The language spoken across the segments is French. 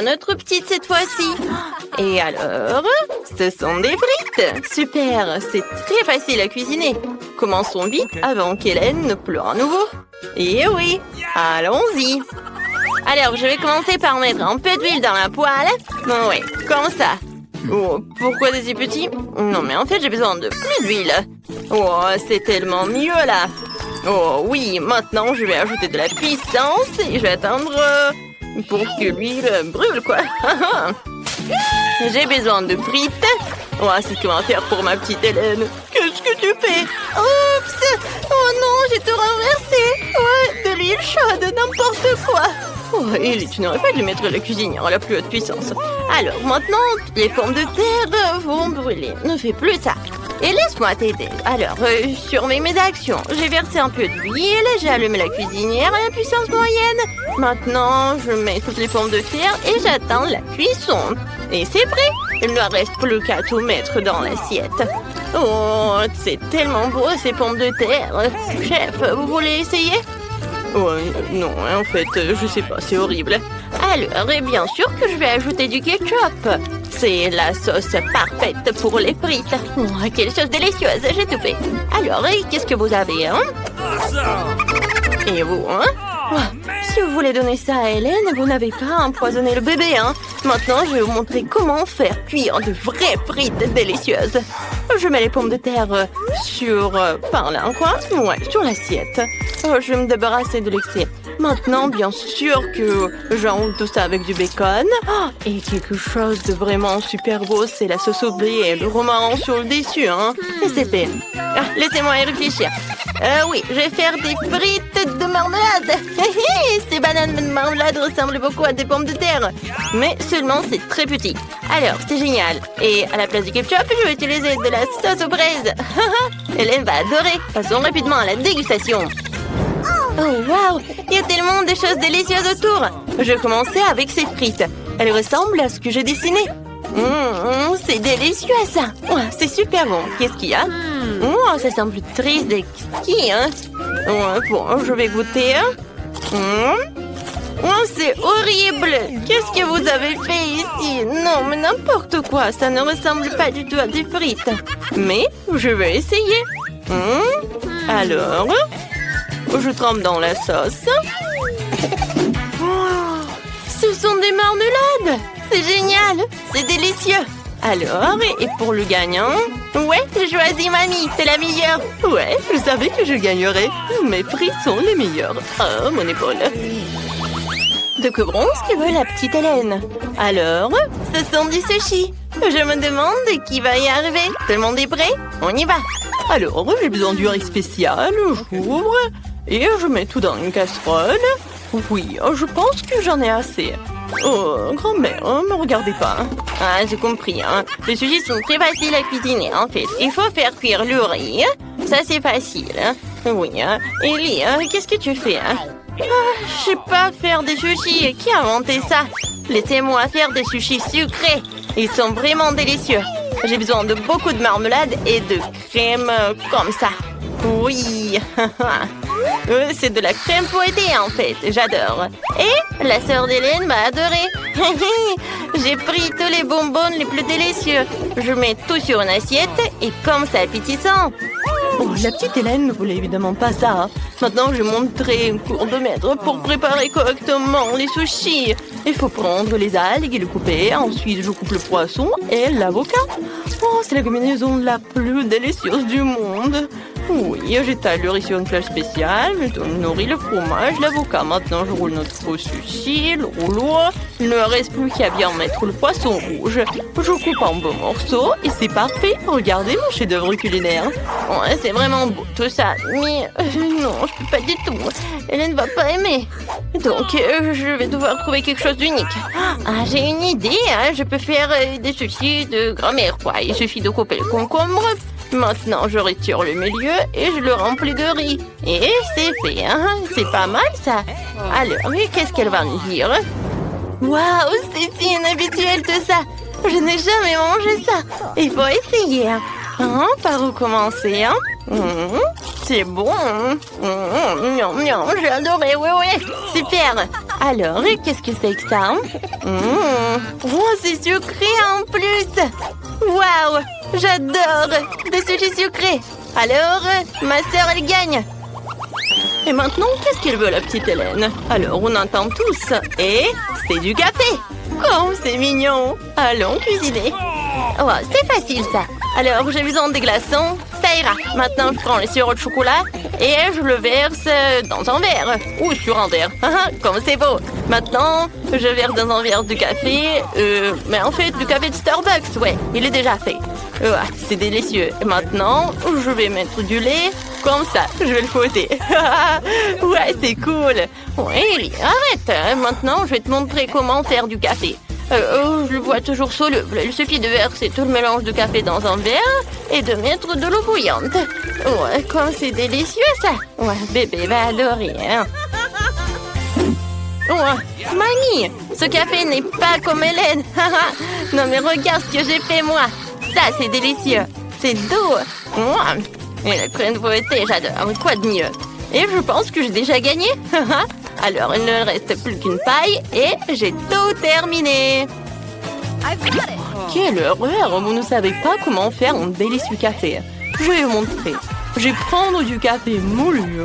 Notre petite cette fois-ci. Et alors, ce sont des frites. Super, c'est très facile à cuisiner. Commençons vite avant qu'Hélène ne pleure à nouveau. Et oui, allons-y. Alors, je vais commencer par mettre un peu d'huile dans la poêle. Oui, comme ça. Oh, pourquoi c'est si petit? Non, mais en fait, j'ai besoin de plus d'huile. Oh, c'est tellement mieux là. Oh oui, maintenant, je vais ajouter de la puissance et je vais attendre pour que l'huile brûle, quoi. J'ai besoin de frites. Oh, c'est comment faire pour ma petite Hélène. Qu'est-ce que tu fais? Oups! Oh non, j'ai tout renversé. Ouais, de l'huile chaude, n'importe quoi. Oh, Ellie, tu n'aurais pas dû mettre la cuisinière à la plus haute puissance. Alors, maintenant, les pommes de terre vont brûler. Ne fais plus ça. Et laisse-moi t'aider. Alors, surveille mes actions. J'ai versé un peu d'huile, j'ai allumé la cuisinière à la puissance moyenne. Maintenant, je mets toutes les pommes de terre et j'attends la cuisson. Et c'est prêt. Il ne reste plus qu'à tout mettre dans l'assiette. Oh, c'est tellement beau ces pommes de terre. Chef, vous voulez essayer? Oh, non, en fait, je sais pas, c'est horrible. Alors, et bien sûr que je vais ajouter du ketchup. C'est la sauce parfaite pour les frites. Oh, quelle sauce délicieuse, j'ai tout fait. Alors, et qu'est-ce que vous avez, hein? Et vous, hein? Oh, si vous voulez donner ça à Hélène, vous n'avez pas empoisonné le bébé, hein? Maintenant, je vais vous montrer comment faire cuire de vraies frites délicieuses. Je mets les pommes de terre sur... par là, quoi? Ouais, sur l'assiette. Je vais me débarrasser de l'excès. Maintenant, bien sûr que j'enroule tout ça avec du bacon. Oh, et quelque chose de vraiment super beau, c'est la sauce au blé et le romarin sur le dessus, hein? Et c'est fait. Ah, laissez-moi y réfléchir. Oui, je vais faire des frites de marmelade. Ces bananes de marmelade ressemblent beaucoup à des pommes de terre. Mais seulement c'est très petit. Alors, c'est génial. Et à la place du ketchup, je vais utiliser de la sauce aux fraises. Hélène va adorer. Passons rapidement à la dégustation. Oh, waouh! Il y a tellement de choses délicieuses autour. Je vais commencer avec ces frites. Elles ressemblent à ce que j'ai dessiné. C'est délicieux, ça. Oh, c'est super bon. Qu'est-ce qu'il y a? Oh, ça semble triste et exquis, hein? Bon, je vais goûter. Oh, c'est horrible! Qu'est-ce que vous avez fait ici? Non, mais n'importe quoi. Ça ne ressemble pas du tout à des frites. Mais je vais essayer. Alors... je trempe dans la sauce. Oh, ce sont des marmelades! C'est génial! C'est délicieux! Alors, et pour le gagnant? Ouais, j'ai choisi mamie, c'est la meilleure! Ouais, je savais que je gagnerais. Mes frites sont les meilleures. Oh, mon épaule! De que bronze que veut la petite Hélène? Alors, ce sont des sushis. Je me demande qui va y arriver. Tout le monde est prêt? On y va! Alors, j'ai besoin du riz spécial. J'ouvre et je mets tout dans une casserole. Oui, je pense que j'en ai assez. Oh, grand-mère, me regardez pas. Ah, j'ai compris, hein. Les sushis sont très faciles à cuisiner, en fait. Il faut faire cuire le riz. Ça, c'est facile. Oui, hein. Ellie, qu'est-ce que tu fais, hein? Je sais pas faire des sushis. Qui a inventé ça? Laissez-moi faire des sushis sucrés. Ils sont vraiment délicieux. J'ai besoin de beaucoup de marmelade et de crème comme ça. Oui. C'est de la crème fouettée, en fait. J'adore. Et la sœur d'Hélène m'a adoré. J'ai pris tous les bonbons les plus délicieux. Je mets tout sur une assiette et comme ça appétissant. Oh, la petite Hélène ne voulait évidemment pas ça. Hein. Maintenant, je montrerai un cours de maître pour préparer correctement les sushis. Il faut prendre les algues et les couper. Ensuite, je coupe le poisson et l'avocat. Oh, c'est la combinaison la plus délicieuse du monde. Oui, j'étale le riz sur une plage spéciale, je nourris le fromage, l'avocat. Maintenant, je roule notre sushi, le rouleau. Il ne reste plus qu'à bien mettre le poisson rouge. Je coupe en beaux morceaux et c'est parfait. Regardez mon chef-d'œuvre culinaire. Ouais, c'est vraiment beau tout ça, mais non, je peux pas du tout. Hélène va pas aimer. Donc, je vais devoir trouver quelque chose d'unique. Ah, j'ai une idée, hein. Je peux faire des sushis de grand-mère, quoi. Il suffit de couper le concombre. Maintenant, je retire le milieu et je le remplis de riz. Et c'est fait, hein? C'est pas mal, ça. Alors, qu'est-ce qu'elle va me dire? Waouh, c'est si inhabituel tout ça. Je n'ai jamais mangé ça. Il faut essayer. Par où commencer, hein? C'est bon. J'ai adoré, oui. Super. Alors, qu'est-ce que c'est que ça? Oh, c'est sucré en plus. Waouh, j'adore des sushis sucrés. Alors, ma sœur, elle gagne. Et maintenant, qu'est-ce qu'elle veut, la petite Hélène? Alors, on entend tous. Et c'est du café. Oh, c'est mignon. Allons cuisiner. Oh, c'est facile, ça. Alors, j'ai besoin des glaçons. Ça ira. Maintenant, je prends le sirop de chocolat et je le verse dans un verre. Ou sur un verre. Comme c'est beau. Maintenant, je verse dans un verre de café. Mais en fait, du café de Starbucks, ouais, il est déjà fait. C'est délicieux. Et maintenant, je vais mettre du lait. Comme ça, je vais le fouetter. Ouais, c'est cool. Ouais, Ellie, arrête. Maintenant, je vais te montrer comment faire du café. Je le vois toujours soluble. Il suffit de verser tout le mélange de café dans un verre et de mettre de l'eau bouillante. Ouais, comme c'est délicieux, ça. Ouais, bébé va adorer, hein. Ouais, mamie, ce café n'est pas comme Hélène. Non, mais regarde ce que j'ai fait, moi. Ça, c'est délicieux. C'est doux. Et la crème fouettée, j'adore. Quoi de mieux? Et je pense que j'ai déjà gagné. Alors, il ne reste plus qu'une paille et j'ai tout terminé. Quelle horreur! Vous ne savez pas comment faire un délicieux café. Je vais vous montrer. Je vais prendre du café moulu.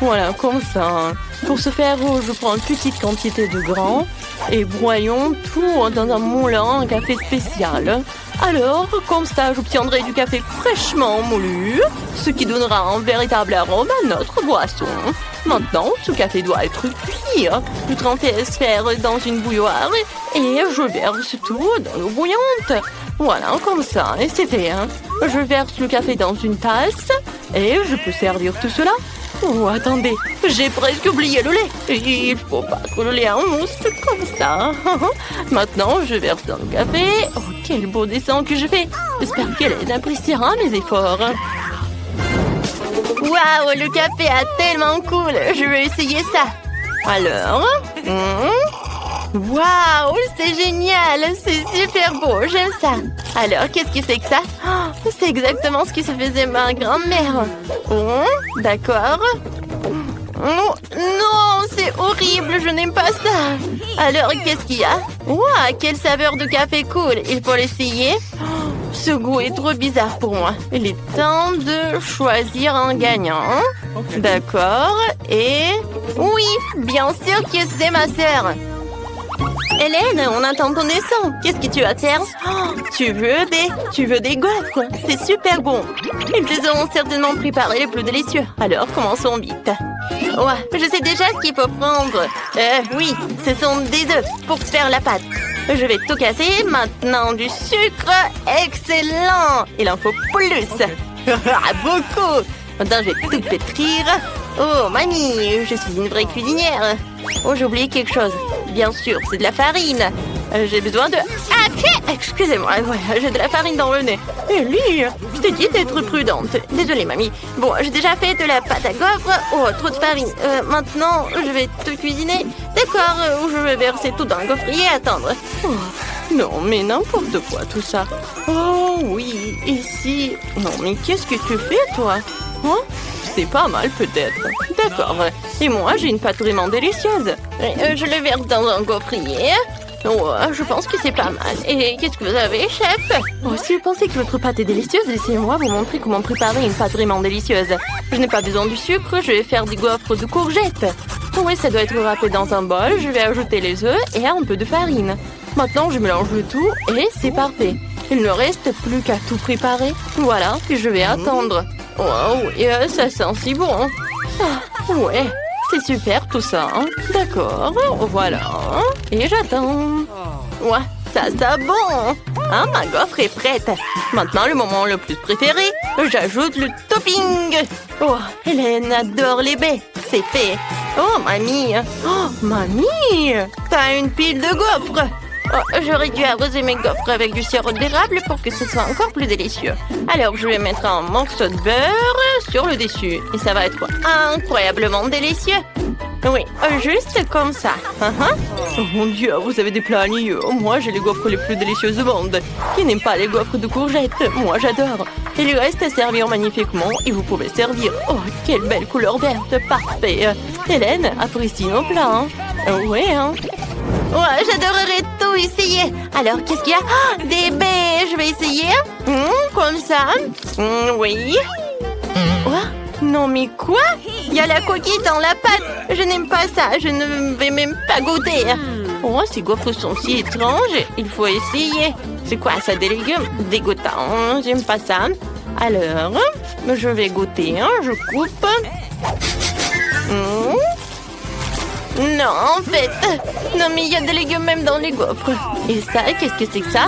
Voilà, comme ça. Pour ce faire, je prends une petite quantité de grains et broyons tout dans un moulin à café spécial. Alors, comme ça, j'obtiendrai du café fraîchement moulu, ce qui donnera un véritable arôme à notre boisson. Maintenant, ce café doit être cuit. Je transfère dans une bouilloire et je verse tout dans l'eau bouillante. Voilà, comme ça, et c'est fait. Je verse le café dans une tasse et je peux servir tout cela. Oh, attendez, j'ai presque oublié le lait. Il faut pas que le lait en mousse comme ça. Maintenant, je verse dans le café. Oh, quel beau dessin que je fais. J'espère qu'elle appréciera mes efforts. Waouh, le café est tellement cool. Je vais essayer ça. Alors, waouh, c'est génial. C'est super beau, j'aime ça. Alors, qu'est-ce que c'est que ça? C'est exactement ce que se faisait ma grand-mère. D'accord. Non, c'est horrible, je n'aime pas ça. Alors, qu'est-ce qu'il y a? Waouh, quelle saveur de café cool. Il faut l'essayer. Ce goût est trop bizarre pour moi. Il est temps de choisir un gagnant. D'accord. Et... oui, bien sûr que c'est ma sœur. Hélène, on entend ton dessin. Qu'est-ce que tu vas faire? Tu veux des gaufres? C'est super bon. Ils les ont certainement préparés les plus délicieux. Alors, commençons vite. Ouais, je sais déjà ce qu'il faut prendre. Oui, ce sont des œufs pour faire la pâte. Je vais tout casser. Maintenant, du sucre. Excellent. Il en faut plus. Beaucoup. Maintenant, je vais tout pétrir. Oh, mamie, je suis une vraie cuisinière. Oh, j'ai oublié quelque chose. Bien sûr, c'est de la farine. J'ai besoin de... Ah, excusez-moi, ouais, j'ai de la farine dans le nez. Ellie, je t'ai dit d'être prudente. Désolée, mamie. Bon, j'ai déjà fait de la pâte à gaufres. Oh, trop de farine. Maintenant, je vais tout cuisiner. D'accord, je vais verser tout dans le gaufrier et attendre. Oh, non, mais n'importe quoi, tout ça. Oh, oui, ici... Non, mais qu'est-ce que tu fais, toi? Hein? C'est pas mal, peut-être. D'accord. Et moi, j'ai une pâte vraiment délicieuse. Je le verse dans un gaufrier. Oh, je pense que c'est pas mal. Et qu'est-ce que vous avez, chef? Oh, si vous pensez que votre pâte est délicieuse, laissez-moi vous montrer comment préparer une pâte vraiment délicieuse. Je n'ai pas besoin du sucre, je vais faire des gaufres de courgettes. Oui, ça doit être râpé dans un bol. Je vais ajouter les œufs et un peu de farine. Maintenant, je mélange le tout et c'est parfait. Il ne reste plus qu'à tout préparer. Voilà, je vais attendre. Wow, et ça sent si bon. Ah, ouais, c'est super tout ça. D'accord, voilà. Et j'attends. Ouais, ça sent bon. Ah, ma gaufre est prête. Maintenant, le moment le plus préféré, j'ajoute le topping. Oh, Hélène adore les baies. C'est fait. Oh, mamie. Oh, mamie. T'as une pile de gaufres. Oh, j'aurais dû arroser mes gaufres avec du sirop d'érable pour que ce soit encore plus délicieux. Alors, je vais mettre un morceau de beurre sur le dessus. Et ça va être incroyablement délicieux. Oui, juste comme ça. Oh mon Dieu, vous avez des plats agneux. Moi, j'ai les gaufres les plus délicieuses du monde. Qui n'aime pas les gaufres de courgettes? Moi, j'adore. Il lui reste à servir magnifiquement et vous pouvez servir. Oh, quelle belle couleur verte. Parfait. Hélène, apprécie nos plats. Ouais, hein. Ouais, j'adorerais tout essayer. Alors, qu'est-ce qu'il y a? Ah, des baies, je vais essayer. Comme ça. Oui. Quoi? Non, mais quoi? Il y a la coquille dans la pâte. Je n'aime pas ça. Je ne vais même pas goûter. Oh, ces gaufres sont si étranges. Il faut essayer. C'est quoi ça, des légumes? Dégoûtant. J'aime pas ça. Alors, je vais goûter. Je coupe. Non, en fait. Non, mais il y a des légumes même dans les gaufres. Et ça, qu'est-ce que c'est que ça?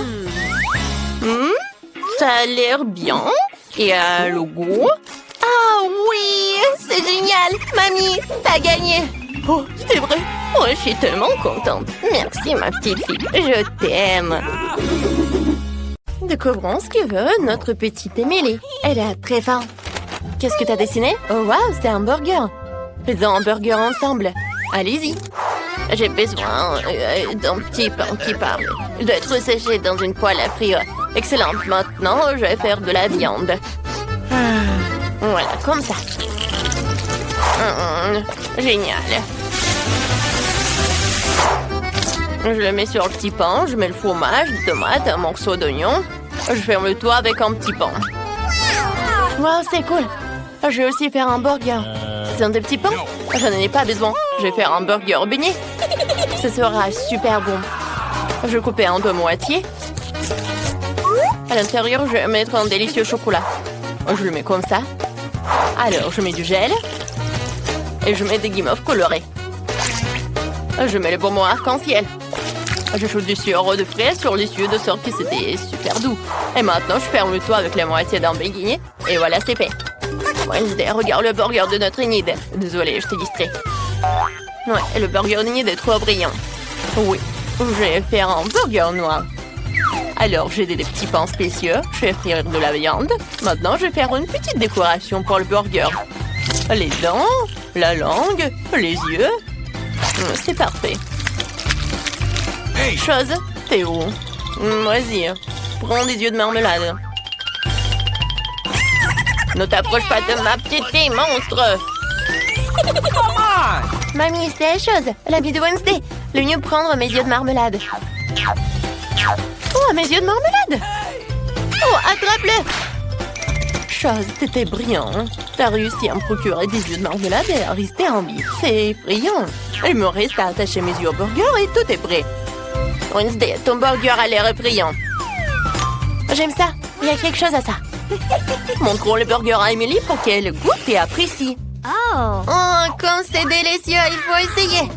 Ça a l'air bien. Et le goût? Ah oui, c'est génial. Mamie, t'as gagné. Oh, c'est vrai. Oh, je suis tellement contente. Merci, ma petite fille. Je t'aime. Découvrons ce que veut notre petite Émilie. Elle a très faim. Qu'est-ce que t'as dessiné? Oh, waouh, c'est un burger. Faisons un burger ensemble. Allez-y. J'ai besoin d'un petit pain qui parle. Il doit être séché dans une poêle à frire. Excellent. Maintenant, je vais faire de la viande. Voilà, comme ça. Génial. Je le mets sur le petit pain. Je mets le fromage, des tomates, un morceau d'oignon. Je ferme le toit avec un petit pain. Wow, c'est cool. Je vais aussi faire un burger. C'est un des petits pains? Je n'en ai pas besoin. Je vais faire un burger beignet. Ce sera super bon. Je vais couper en deux moitiés. À l'intérieur, je vais mettre un délicieux chocolat. Je le mets comme ça. Alors, je mets du gel. Et je mets des guimauves colorées. Je mets les bonbons arc-en-ciel. J'ajoute du sirop de fraises sur l'issue de sorte que c'était super doux. Et maintenant, je ferme le toit avec la moitié d'un beignet. Et voilà, c'est fait. Wednesday, regarde le burger de notre Enid. Désolée, je t'ai distrait. Ouais, le burger Enid est trop brillant. Oui, je vais faire un burger noir. Alors, j'ai des petits pains spéciaux. Je vais frire de la viande. Maintenant, je vais faire une petite décoration pour le burger. Les dents, la langue, les yeux. C'est parfait. Chose, t'es où? Vas-y, prends des yeux de marmelade. Ne t'approche pas de ma petite fille, monstre! Mamie, c'est la chose. La vie de Wednesday. Le mieux prendre mes yeux de marmelade. Oh, mes yeux de marmelade! Oh, attrape-le! Chose, t'étais brillant. T'as réussi à me procurer des yeux de marmelade et à rester en vie. C'est effrayant. Il me reste à attacher mes yeux au burger et tout est prêt. Wednesday, ton burger a l'air brillant. J'aime ça. Il y a quelque chose à ça. Montrons le burger à Emily pour qu'elle goûte et apprécie. Oh, comme c'est délicieux, il faut essayer.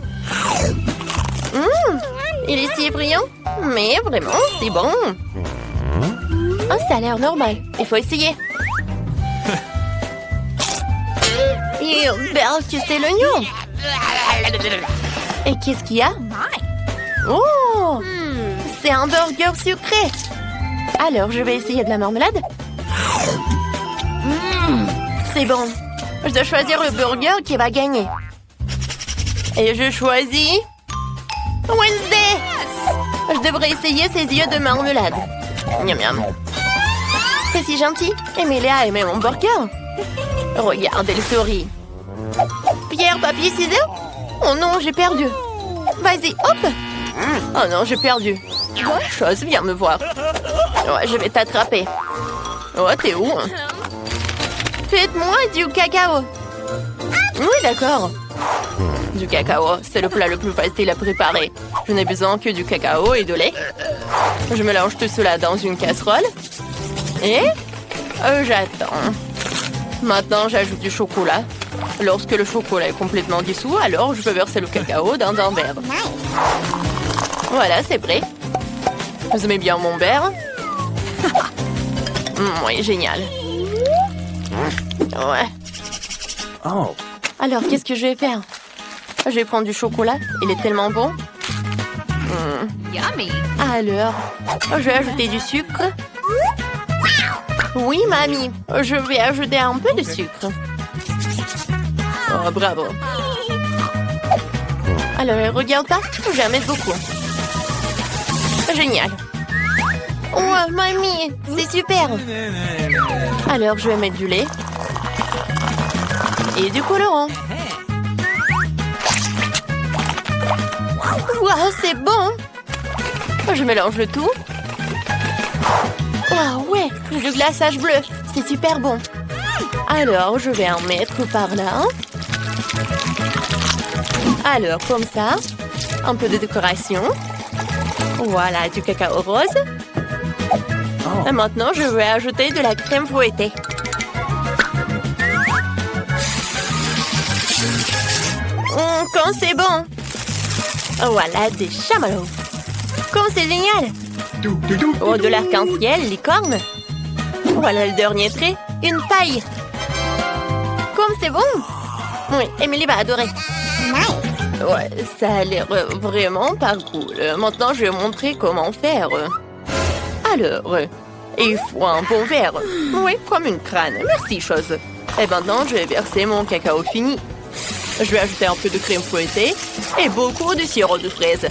Il est si brillant, mais vraiment, c'est bon. Oh, ça a l'air normal. Il faut essayer. Tu sais l'oignon. Et qu'est-ce qu'il y a? Oh, c'est un burger sucré. Alors, je vais essayer de la marmelade. C'est bon. Je dois choisir le burger qui va gagner. Et je choisis... Wednesday! Je devrais essayer ses yeux de marmelade. Miam miam. C'est si gentil. Emily a aimé mon burger. Regarde, elle sourit. Pierre, papier, ciseaux? Oh non, j'ai perdu. Vas-y, hop. Oh non, j'ai perdu. Chose, viens me voir. Ouais, je vais t'attraper. Oh, t'es où? Faites-moi du cacao. Oui, d'accord. Du cacao, c'est le plat le plus facile à préparer. Je n'ai besoin que du cacao et de lait. Je mélange tout cela dans une casserole. Et j'attends. Maintenant, j'ajoute du chocolat. Lorsque le chocolat est complètement dissous, alors je peux verser le cacao dans un verre. Voilà, c'est prêt. Vous aimez bien mon verre? Oui, génial. Ouais. Oh. Alors, qu'est-ce que je vais faire? Je vais prendre du chocolat. Il est tellement bon. Yummy. Alors, je vais ajouter du sucre. Oui, mamie. Je vais ajouter un peu de sucre. Oh, bravo. Alors, regarde pas. Je vais en mettre beaucoup. Génial. Oh, mamie, c'est super. Alors, je vais mettre du lait. Et du colorant. Waouh, c'est bon! Je mélange le tout. Waouh, ouais, le glaçage bleu, c'est super bon. Alors, je vais en mettre par là. Alors, comme ça, un peu de décoration. Voilà, du cacao rose. Et maintenant, je vais ajouter de la crème fouettée. Quand c'est bon. Voilà, des chamallows. Comme c'est génial. Oh, de l'arc-en-ciel, licorne. Voilà le dernier trait, une paille. Comme c'est bon. Oui, Emily va adorer. Ouais, ça a l'air vraiment pas cool. Maintenant, je vais montrer comment faire. Alors, il faut un bon verre. Oui, comme une crâne. Merci, chose. Et maintenant, je vais verser mon cacao fini. Je vais ajouter un peu de crème fouettée et beaucoup de sirop de fraise.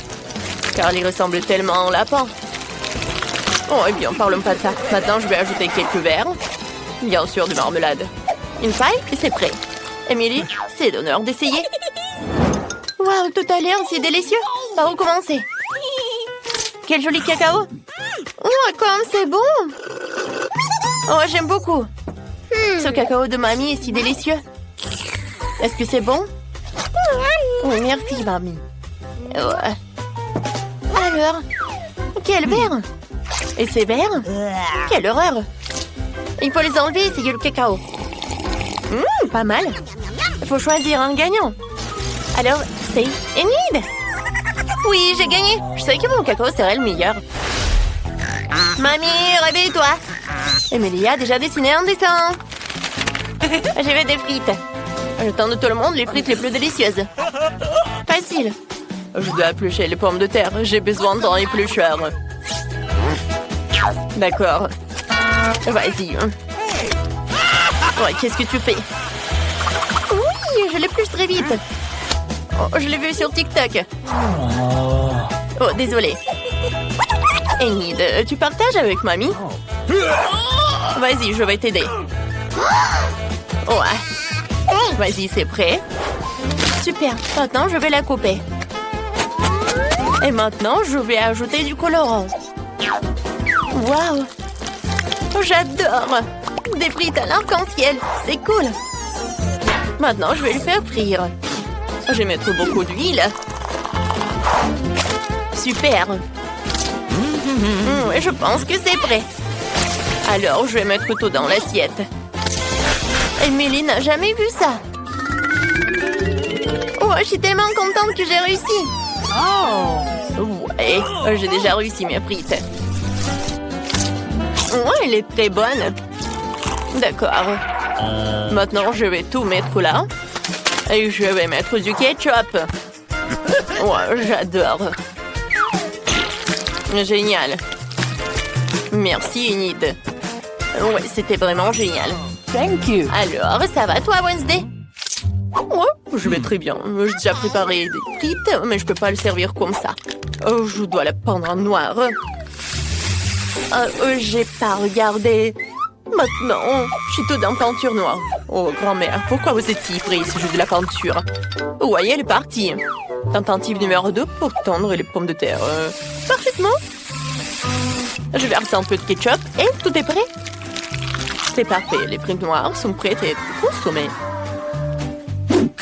Car il ressemble tellement à un lapin. Oh, eh bien, parlons pas de ça. Maintenant, je vais ajouter quelques verres. Bien sûr, de marmelade. Une paille et c'est prêt. Emily, c'est l'honneur d'essayer. Waouh, tout a l'air si délicieux. Par où commencer? Quel joli cacao. Oh, comme c'est bon. Oh, j'aime beaucoup. Ce cacao de mamie est si délicieux. Est-ce que c'est bon? Oui, merci, mamie. Ouais. Alors, quel verre? Et ces verres? Quelle horreur! Il faut les enlever et essayer le cacao. Pas mal. Il faut choisir un gagnant. Alors, c'est Enid. Oui, j'ai gagné. Je savais que mon cacao serait le meilleur. Mamie, réveille-toi. Emily a déjà dessiné un dessin. Je vais des frites. Je tente de tout le monde les frites les plus délicieuses. Facile. Je dois éplucher les pommes de terre. J'ai besoin d'un éplucheur. D'accord. Vas-y. Ouais, qu'est-ce que tu fais? Oui, je l'épluche très vite. Oh, je l'ai vu sur TikTok. Oh, désolé. Enid, tu partages avec mamie? Vas-y, je vais t'aider. Ouais. Vas-y, c'est prêt. Super. Maintenant, je vais la couper. Et maintenant, je vais ajouter du colorant. Waouh! J'adore! Des frites à l'arc-en-ciel, c'est cool! Maintenant, je vais le faire frire. Je vais mettre beaucoup d'huile. Super! Je pense que c'est prêt. Alors, je vais mettre tout dans l'assiette. Emily n'a jamais vu ça. Oh, je suis tellement contente que j'ai réussi. Ouais, j'ai déjà réussi mes frites. Ouais, elle est très bonne. D'accord. Maintenant, je vais tout mettre là. Et je vais mettre du ketchup. Ouais, j'adore. Génial. Merci, Enid. Ouais, c'était vraiment génial. Thank you. Alors, ça va toi, Wednesday? Ouais, je vais très bien. J'ai déjà préparé des frites, mais je peux pas le servir comme ça. Oh, je dois la peindre en noir. J'ai pas regardé. Maintenant, je suis toute en peinture noire. Oh, grand-mère, pourquoi vous êtes si frais si je de la peinture? Ouais, elle est partie. Tentative numéro 2 pour tondre les pommes de terre. Parfaitement. Je verse un peu de ketchup et tout est prêt. C'est parfait, les frites noires sont prêtes à être consommées.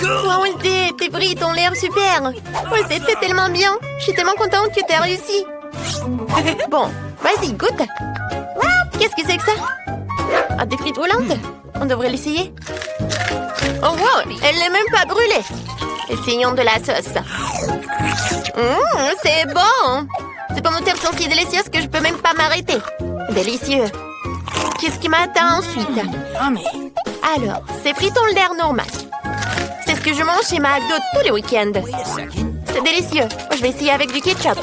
Wow, Wednesday, tes frites ont l'air super. Ouais, c'était tellement bien. Je suis tellement contente que tu as réussi. Bon, vas-y, goûte. Qu'est-ce que c'est que ça? Ah, des frites roulantes? On devrait l'essayer. Oh, wow, elle n'est même pas brûlée. Essayons de la sauce. C'est bon. Ces pommes de terre sont si délicieuses que je peux même pas m'arrêter. Délicieux. Qu'est-ce qui m'attend ensuite? Alors, ces frites ont l'air normal. C'est ce que je mange chez McDo tous les week-ends. C'est délicieux. Je vais essayer avec du ketchup.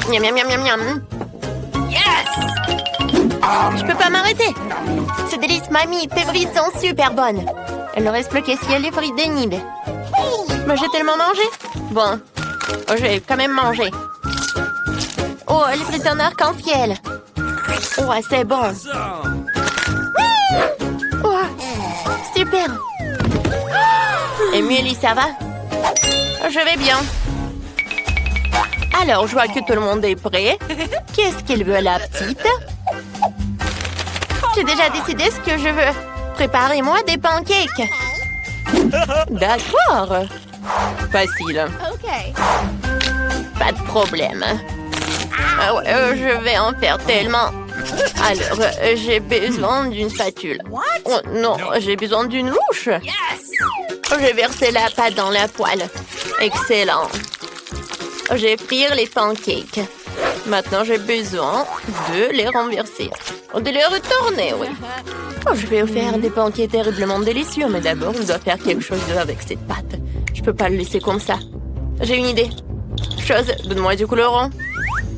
Miam, miam, miam, miam, miam. Yes! Je peux pas m'arrêter. C'est délice, mamie. Tes frites sont super bonnes. Il ne reste plus qu'à essayer les frites d'Enid. Mais j'ai tellement mangé. Bon, je vais quand même manger. Oh, les frites en arc-en-ciel. Ouais, c'est bon. Oh, super. Emily, ça va? Je vais bien. Alors, je vois que tout le monde est prêt. Qu'est-ce qu'elle veut, la petite? J'ai déjà décidé ce que je veux. Préparez-moi des pancakes. D'accord. Facile. Pas de problème. Ah ouais, je vais en faire tellement. Alors, j'ai besoin d'une spatule. Oh non, j'ai besoin d'une louche. J'ai versé la pâte dans la poêle. Excellent. J'ai pris les pancakes. Maintenant, j'ai besoin de les renverser. De les retourner, oui. Oh, je vais faire des pancakes terriblement délicieux, mais d'abord, on doit faire quelque chose avec cette pâte. Je peux pas le laisser comme ça. J'ai une idée. Donne-moi du colorant.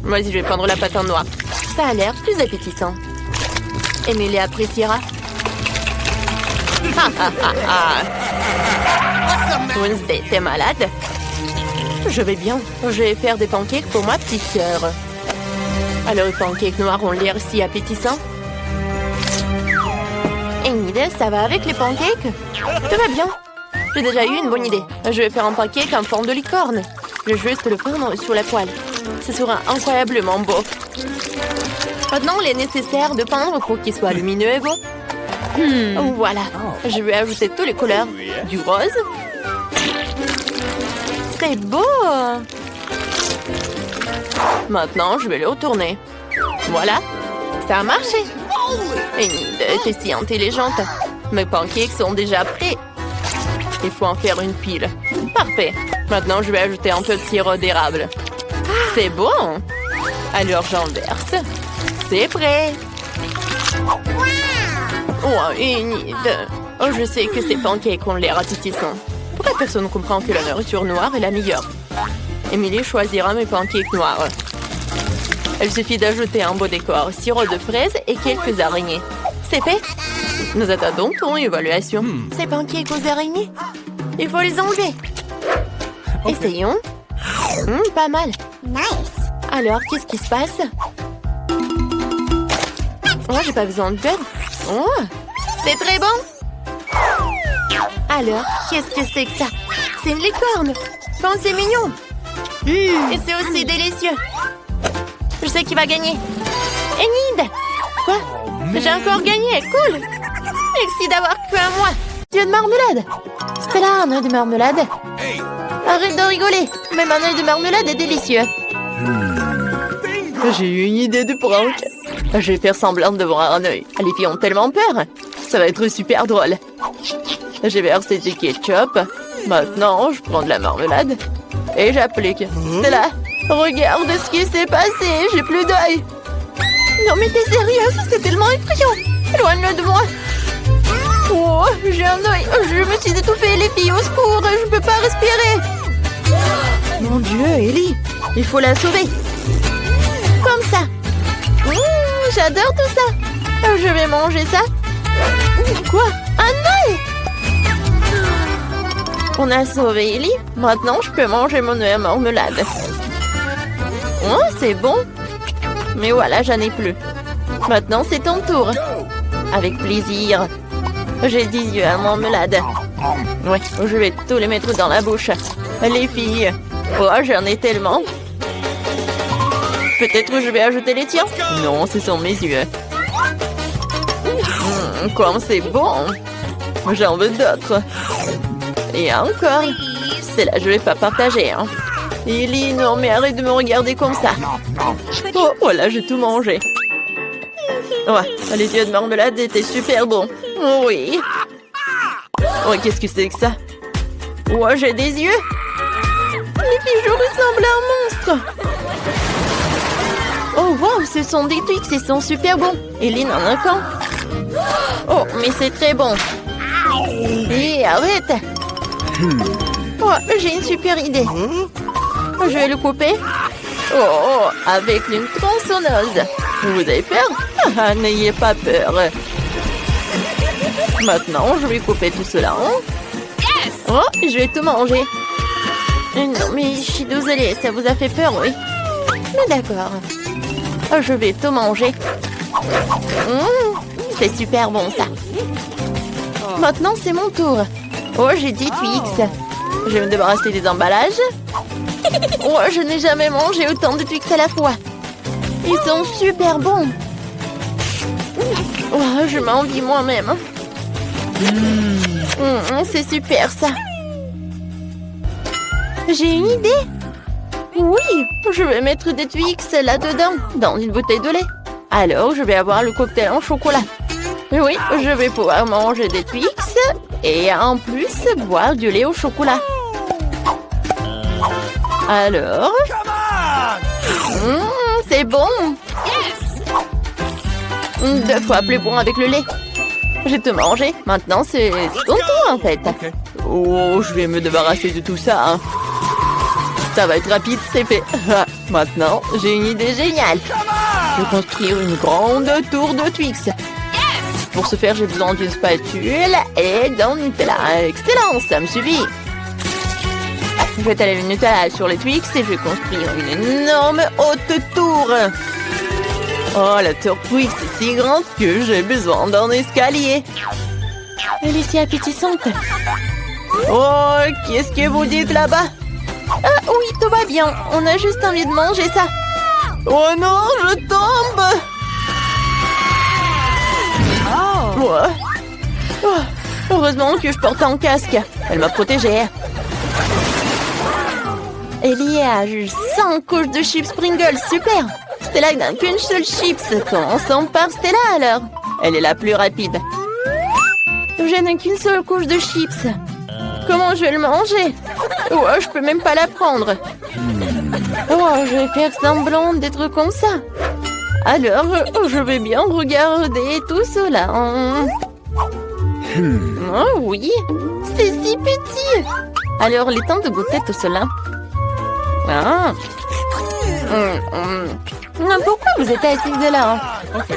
Vas-y, je vais prendre la pâte en noir. Ça a l'air plus appétissant. Émilie appréciera. Wednesday, t'es malade? Je vais bien. Je vais faire des pancakes pour ma petite sœur. Alors, les pancakes noirs ont l'air si appétissants. Enid, ça va avec les pancakes? Tout va bien. J'ai déjà eu une bonne idée. Je vais faire un pancake en forme de licorne. Je vais juste le peindre sur la poêle. Ce sera incroyablement beau. Maintenant, il est nécessaire de peindre pour qu'il soit lumineux et beau. Voilà. Je vais ajouter tous les couleurs. Du rose. C'est beau. Maintenant, je vais le retourner. Voilà. Ça a marché. Enid, t'es si intelligente. Mes pancakes sont déjà prêts. Il faut en faire une pile. Parfait. Maintenant, je vais ajouter un peu de sirop d'érable. C'est bon. Alors, j'en verse. C'est prêt. Oh, Enid. Oh, je sais que ces pancakes ont l'air appétissants. Pourquoi personne ne comprend que la nourriture noire est la meilleure? Émilie choisira mes pancakes noirs. Il suffit d'ajouter un beau décor, sirop de fraises et quelques araignées. C'est fait. Nous attendons ton évaluation. Ces pancakes aux araignées? Il faut les enlever. Essayons. Pas mal. Nice. Alors, qu'est-ce qui se passe? Oh, j'ai pas besoin de beurre. Oh, c'est très bon. Alors, qu'est-ce que c'est que ça? C'est une licorne. Bon, c'est mignon. Et c'est aussi délicieux. Je sais qui va gagner. Enid! Quoi? J'ai encore gagné. Cool. Merci d'avoir cru à moi. Dieu de marmelade. Stella, un œuf de marmelade. Arrête de rigoler. Même un œuf de marmelade est délicieux. J'ai eu une idée de prank. Je vais faire semblant de voir un œil. Les filles ont tellement peur. Ça va être super drôle. J'ai versé du ketchup. Maintenant, je prends de la marmelade. Et j'applique. Stella, regarde ce qui s'est passé. J'ai plus d'œil. Non mais t'es sérieuse? C'est tellement effrayant. Éloigne-le de moi. Oh, j'ai un œil. Je me suis étouffée, les filles. Au secours, je peux pas respirer. Mon Dieu, Ellie. Il faut la sauver. Comme ça. J'adore tout ça. Je vais manger ça. Quoi? Un œil? On a sauvé Ellie. Maintenant, je peux manger mon œuf à marmelade. Oh, c'est bon. Mais voilà, j'en ai plus. Maintenant, c'est ton tour. Avec plaisir. J'ai 10 œufs à marmelade. Ouais, je vais tous les mettre dans la bouche. Les filles. Oh, j'en ai tellement. Peut-être je vais ajouter les tiens. Non, ce sont mes yeux. Comme c'est bon. J'en veux d'autres. Et encore. C'est là, je vais pas partager. Hein. Ellie, non, mais arrête de me regarder comme ça. Oh, voilà, j'ai tout mangé. Ouais, les yeux de marmelade étaient super bons. Oui. Oh, qu'est-ce que c'est que ça? Oh, j'ai des yeux. Les filles, je ressemble à un monstre. Oh, wow, ce sont des Twix, ils sont super bons. Ellie en a qu'un. Oh, mais c'est très bon. Et arrête. Oh, j'ai une super idée. Je vais le couper. Oh, avec une tronçonneuse. Vous avez peur? Ah, n'ayez pas peur. Maintenant, je vais couper tout cela. Oh, je vais tout manger. Non, mais je suis désolée, ça vous a fait peur, oui? Mais d'accord. Je vais tout manger. C'est super bon, ça. Maintenant, c'est mon tour. Oh, j'ai 10 Twix. Je vais me débarrasser des emballages. Oh, je n'ai jamais mangé autant de Twix à la fois. Ils sont super bons. Oh, je m'envie moi-même. C'est super ça. J'ai une idée. Oui, je vais mettre des Twix là-dedans, dans une bouteille de lait. Alors, je vais avoir le cocktail en chocolat. Oui, je vais pouvoir manger des Twix et en plus boire du lait au chocolat. Alors, c'est bon. 2 fois plus bon avec le lait. J'ai tout mangé. Maintenant, c'est ton tour en fait. Oh, je vais me débarrasser de tout ça. Hein. Ça va être rapide, c'est fait. Maintenant, j'ai une idée géniale. Je vais construire une grande tour de Twix. Pour ce faire, j'ai besoin d'une spatule et d'un Nutella. Excellent, ça me suffit. Je vais étaler le Nutella sur les Twix et je vais construire une énorme haute tour. Oh, la tour Twix est si grande que j'ai besoin d'un escalier. Elle est si appétissante. Oh, qu'est-ce que vous dites là-bas? Ah oui, tout va bien. On a juste envie de manger ça. Oh non, je tombe. Oh, heureusement que je porte un casque. Elle m'a protégée. Il y a juste 100 couches de chips Pringles. Super. Stella n'a qu'une seule chips. Commençons par Stella alors. Elle est la plus rapide. Je n'ai qu'une seule couche de chips. Comment je vais le manger? Oh, je peux même pas la prendre. Oh, je vais faire semblant d'être comme ça. Alors, je vais bien regarder tout cela. Oh oui, c'est si petit. Alors, il est temps de goûter tout cela. Ah. Pourquoi vous êtes assise là?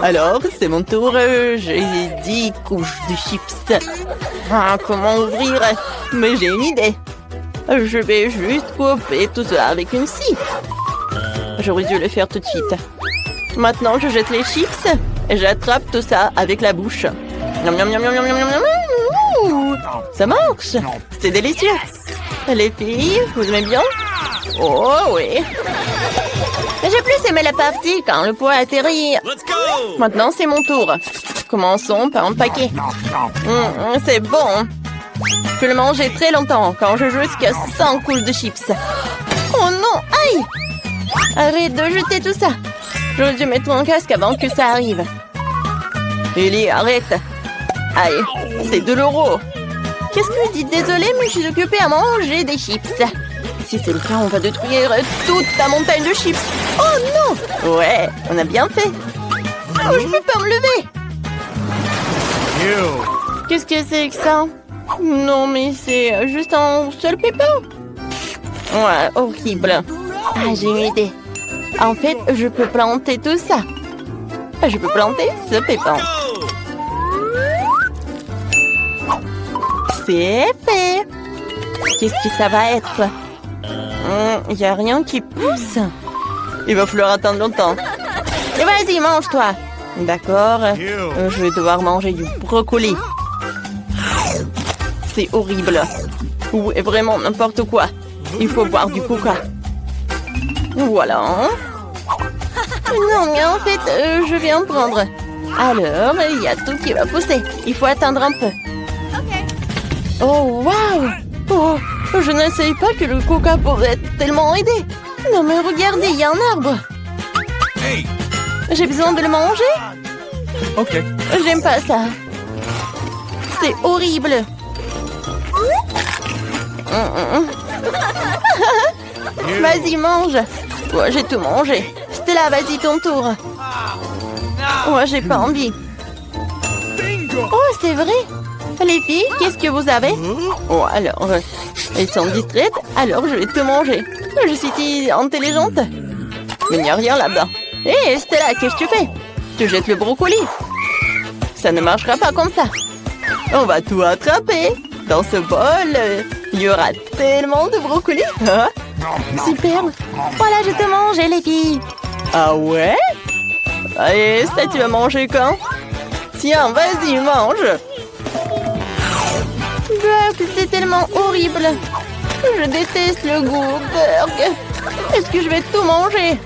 Alors, c'est mon tour. J'ai 10 couches de chips. Ah, comment ouvrir? Mais j'ai une idée. Je vais juste couper tout cela avec une scie. J'aurais dû le faire tout de suite. Maintenant, je jette les chips et j'attrape tout ça avec la bouche. Miam, miam, miam, miam, miam, miam, miam. Ouh, ça marche. C'est délicieux. Les filles, vous aimez bien? Oh oui. J'ai plus aimé la partie quand le poids atterrit. Maintenant, c'est mon tour. Commençons par empaquer. C'est bon. Je peux le manger très longtemps quand je joue jusqu'à 100 couches de chips. Oh non, aïe! Arrête de jeter tout ça. J'aurais dû mettre mon casque avant que ça arrive. Ellie, arrête. Aïe, c'est de l'euro. Qu'est-ce que vous dites? Désolée, mais je suis occupée à manger des chips. Si c'est le cas, on va détruire toute ta montagne de chips. Oh non! Ouais, on a bien fait. Oh, je peux pas me lever. Qu'est-ce que c'est que ça? Non, mais c'est juste un seul pépin. Ouais, horrible. Ah, j'ai une idée. En fait, je peux planter tout ça. Je peux planter ce pépin. C'est fait. Qu'est-ce que ça va être? Il n'y a rien qui pousse. Il va falloir attendre longtemps. Et vas-y, mange-toi. D'accord. Je vais devoir manger du brocoli. C'est horrible. Ou vraiment n'importe quoi. Il faut boire du coca. Voilà. Non, mais en fait, je viens de prendre. Alors, il y a tout qui va pousser. Il faut attendre un peu. Oh, waouh! Oh, je ne savais pas que le coca pouvait tellement aider. Non, mais regardez, il y a un arbre. J'ai besoin de le manger? Ok. J'aime pas ça. C'est horrible. Vas-y, mange. Toi, j'ai tout mangé. Stella, vas-y, ton tour. Moi, j'ai pas envie. Oh, c'est vrai. Les filles, qu'est-ce que vous avez? Oh, alors, elles sont distraites, alors je vais tout manger. Je suis si intelligente. Mais il n'y a rien là-bas. Hé, Stella, qu'est-ce que tu fais? Tu jettes le brocoli. Ça ne marchera pas comme ça. On va tout attraper. Dans ce bol, il y aura tellement de brocoli. Hein? Super. Voilà, je te mange, les filles. Ah ouais? Allez, ça, tu vas manger quand? Tiens, vas-y, mange. C'est tellement horrible. Je déteste le goût, Burg. Est-ce que je vais tout manger?